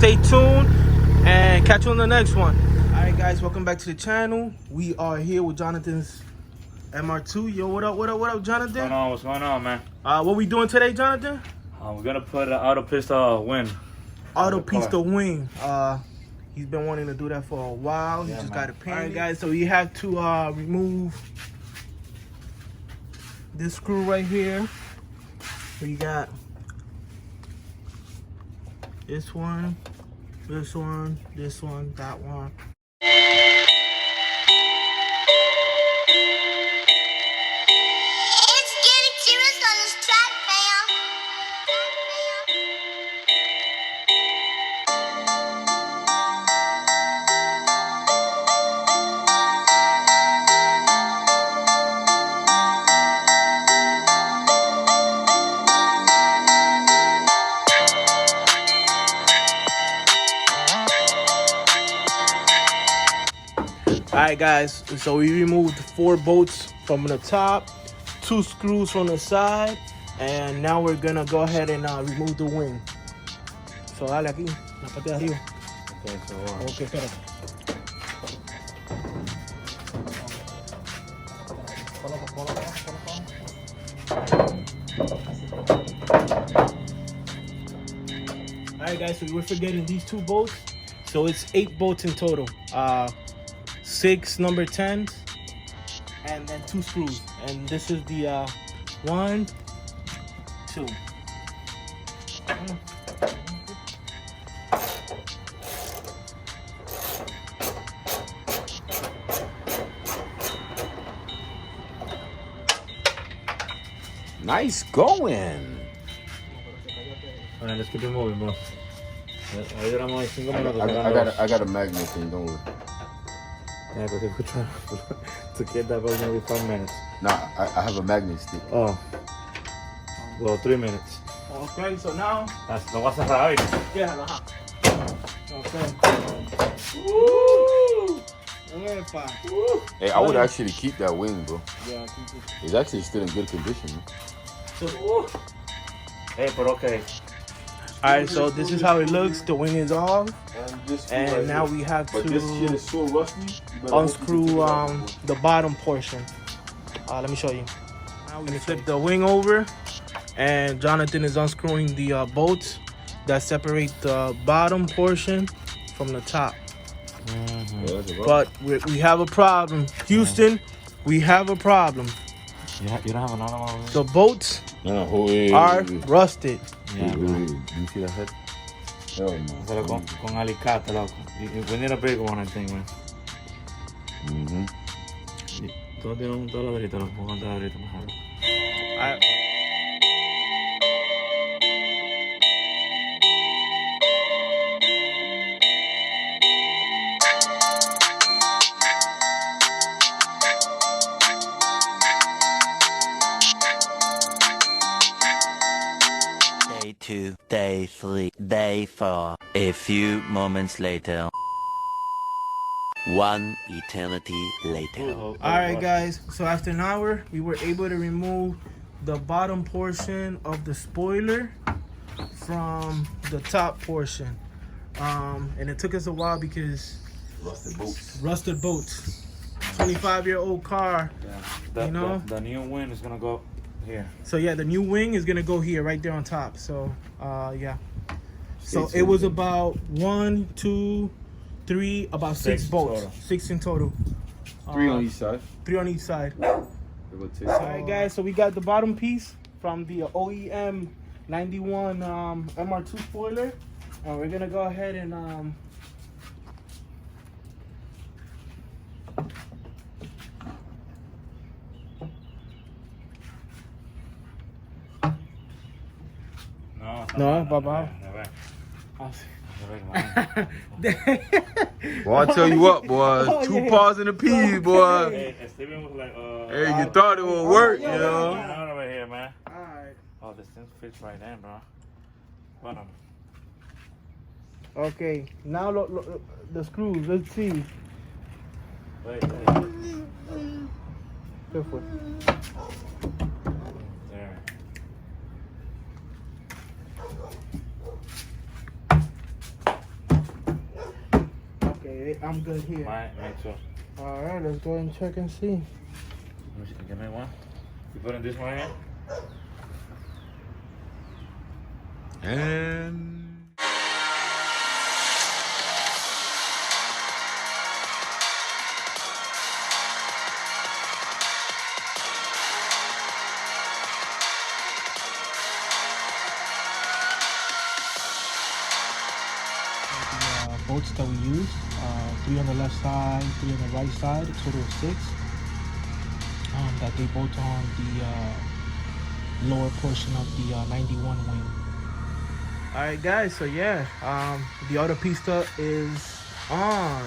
stay tuned and catch you on the next one. All right, guys, welcome back to the channel. We are here with Jonathan's MR2. Yo, what up, Jonathan? What's going on, man? What we doing today, Jonathan? We're gonna put an Autopista wing. Autopista wing. He's been wanting to do that for a while. He just got it painted. All right, guys, so we have to remove this screw right here. We got this one, this one, this one, that one. Alright, guys, so we removed 4 bolts from the top, 2 screws from the side, and now we're gonna go ahead and remove the wing. So dale aquí, la parte de arriba. Okay, so Okay, espérate. Alright, guys, so we're forgetting these 2 bolts. So it's 8 bolts in total. 6 number 10s and then 2 screws, and this is the 1, 2. Nice going. alright, let's keep it moving, bro. Ahí duramos 5 minutos. I got a magnet thing, don't worry. Yeah, because if we try to get that bug, maybe 5 minutes. Nah, I have a magnet stick. Oh. Well, 3 minutes. Okay, so now. Lo vas a cerrar, ¿viste? Yeah, okay. Hey, I would actually keep that wing, bro. Yeah, keep it. It's actually still in good condition, man. So, Hey, but okay. alright, so this is how it looks. The wing is off, and now we have But this shit is so rusty. unscrew the bottom portion. Let me show you. Now we flip the wing over, and Jonathan is unscrewing the bolts that separate the bottom portion from the top. But we have a problem, Houston. We have a problem. You don't have another one? The bolts are rusted. Yeah, man. You see that head? Hell no. Pero con alicate, loco. We need a big one, I think, man. Todo tiene un taladrito, lo pongo un taladrito mejor. Day 2, day 3, day 4. A few moments later. 1 eternity later. Alright, guys, so after an hour we were able to remove the bottom portion of the spoiler from the top portion, and it took us a while because rusted bolts. 25-year-old car. Yeah. You know, the new wing is gonna go here. So yeah, the new wing is gonna go here, right there on top. So yeah. So it was about 1, 2, 3, about 6 bolts. Total. 6 in total. 3 on each side. 3 on each side. Alright, guys, so we got the bottom piece from the OEM 91 MR2 spoiler, and we're gonna go ahead and no, bye-bye. Well, I tell you what, boy. 2 paws in the pee, boy. Hey, Steven was like, Hey, you thought it would work, you What's know? going on over here, man? Alright. Oh, this thing fits right in, bro. Hold on. Okay, now the screws, let's see. Wait. Careful. There. I'm good here. Mine too. All right, let's go ahead and check and see. Let me see. Give me one. You putting this one in? And The bolts that we use, 3 on the left side, 3 on the right side, a total of 6. That they bolt on the lower portion of the 91 wing. All right, guys. So yeah, the Autopista is on,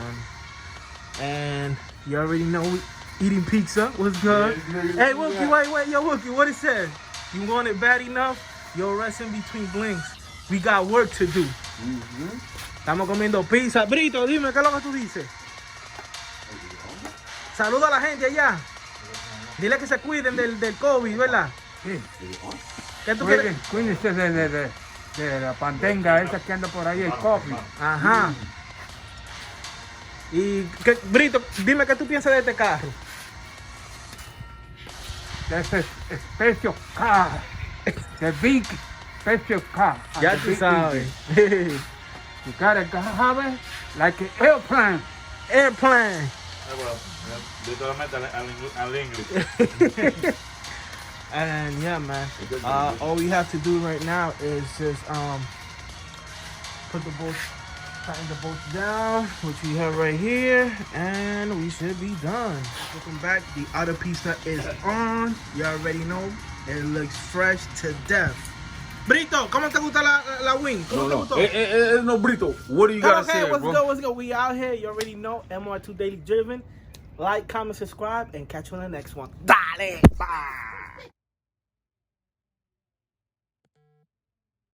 and you already know we eating pizza. What's good? Hey, Wookie, wait, yo, Wookie, what it said? You want it bad enough? Yo, rest in between blinks. We got work to do. Estamos comiendo pizza. Brito, dime, ¿qué es lo que tú dices? Saluda a la gente allá. Dile que se cuiden del COVID, ¿verdad? Sí. ¿Qué tú quieres? Cuídense de la pandemia esa que anda por ahí, el COVID. Ajá. Y, Brito, dime qué tú piensas de este carro. De ese special car. The big special car. Ya tú sabes. You gotta have it like an airplane. Airplane. Well, literalmente al inglés. And yeah, man. All we have to do right now is just put the bolts, tighten the bolts down, which we have right here, and we should be done. Welcome back. The Autopista is on. You already know. It looks fresh to death. Brito, ¿cómo te gusta la wing? ¿Cómo te gustó? no, Brito. What do you gotta say, What's bro? good? What's good? We out here. You already know. MR2 Daily Driven. Like, comment, subscribe, and catch you on the next one. Dale! Bye!